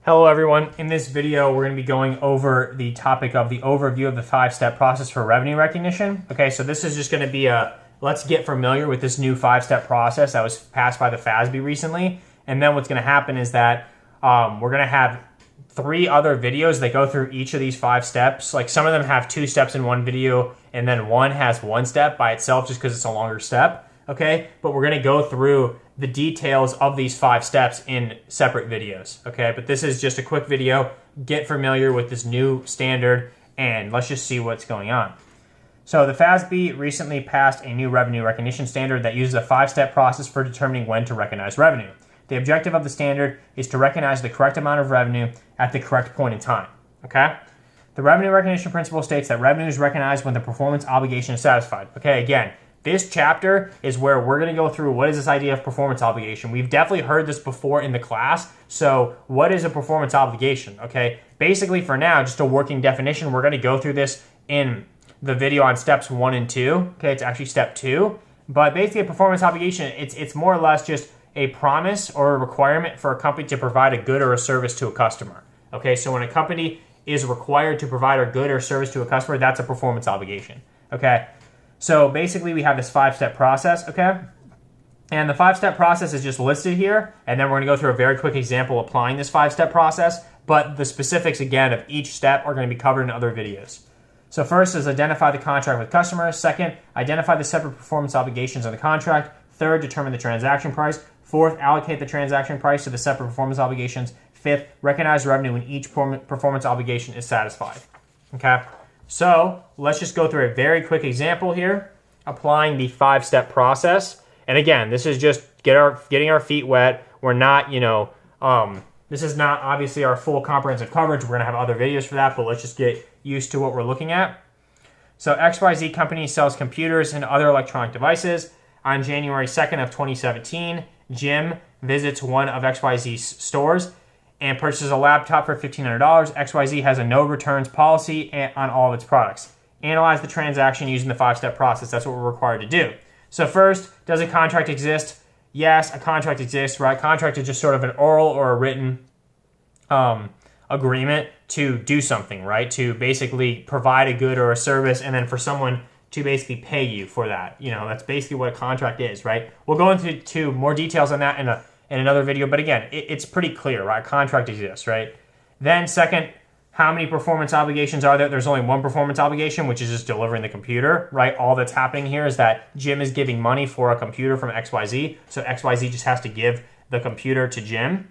Hello everyone. In this video, we're going to be going over the topic of the overview of the 5-step process for revenue recognition. Okay, so this is just going to be let's get familiar with this new 5-step process that was passed by the FASB recently. And then what's going to happen is that we're going to have 3 other videos that go through each of these 5 steps. Like some of them have 2 steps in one video, and then one has 1 step by itself just because it's a longer step. Okay, but we're going to go through the details of these 5 steps in separate videos. Okay, but this is just a quick video. Get familiar with this new standard and let's just see what's going on. So the FASB recently passed a new revenue recognition standard that uses a 5-step process for determining when to recognize revenue. The objective of the standard is to recognize the correct amount of revenue at the correct point in time. Okay? The revenue recognition principle states that revenue is recognized when the performance obligation is satisfied. Okay, again, this chapter is where we're going to go through what is this idea of performance obligation. We've definitely heard this before in the class. So what is a performance obligation? Okay, basically for now, just a working definition. We're going to go through this in the video on steps 1 and 2. Okay, it's actually step 2. But basically a performance obligation, it's more or less just a promise or a requirement for a company to provide a good or a service to a customer. Okay, so when a company is required to provide a good or service to a customer, that's a performance obligation. Okay. So basically we have this 5-step process, okay? And the 5-step process is just listed here, and then we're gonna go through a very quick example applying this 5-step process, but the specifics, again, of each step are gonna be covered in other videos. So first is identify the contract with customers. Second, identify the separate performance obligations of the contract. Third, determine the transaction price. Fourth, allocate the transaction price to the separate performance obligations. Fifth, recognize revenue when each performance obligation is satisfied, okay? So let's just go through a very quick example here, applying the 5-step process. And again, this is just getting our feet wet. We're not, this is not obviously our full comprehensive coverage. We're gonna have other videos for that, but let's just get used to what we're looking at. So XYZ company sells computers and other electronic devices. On January 2nd of 2017, Jim visits one of XYZ's stores and purchases a laptop for $1,500. XYZ has a no returns policy on all of its products. Analyze the transaction using the 5-step process. That's what we're required to do. So first, does a contract exist? Yes, a contract exists, right? Contract is just sort of an oral or a written agreement to do something, right? To basically provide a good or a service, and then for someone to basically pay you for that. That's basically what a contract is, right? We'll go into more details on that in another video, but again, it's pretty clear, right? Contract exists, right? Then second, how many performance obligations are there? There's only one performance obligation, which is just delivering the computer, right? All that's happening here is that Jim is giving money for a computer from XYZ, so XYZ just has to give the computer to Jim.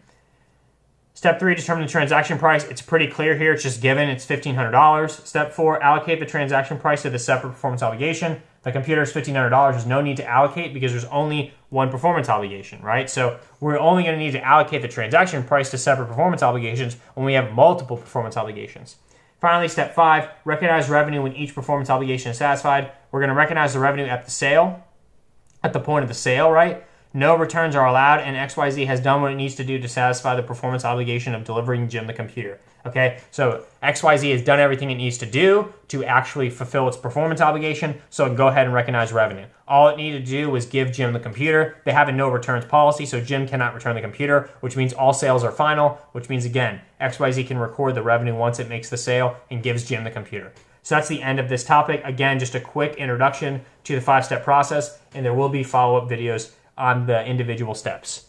Step 3, determine the transaction price. It's pretty clear here. It's just given. It's $1,500. Step 4, allocate the transaction price to the separate performance obligation. The computer is $1,500. There's no need to allocate because there's only one performance obligation, right? So we're only going to need to allocate the transaction price to separate performance obligations when we have multiple performance obligations. Finally, step 5, recognize revenue when each performance obligation is satisfied. We're going to recognize the revenue at the sale, at the point of the sale, right? No returns are allowed, and XYZ has done what it needs to do to satisfy the performance obligation of delivering Jim the computer. Okay, so XYZ has done everything it needs to do to actually fulfill its performance obligation, so it can go ahead and recognize revenue. All it needed to do was give Jim the computer. They have a no returns policy, so Jim cannot return the computer, which means all sales are final, which means, again, XYZ can record the revenue once it makes the sale and gives Jim the computer. So that's the end of this topic. Again, just a quick introduction to the 5-step process, and there will be follow-up videos on the individual steps.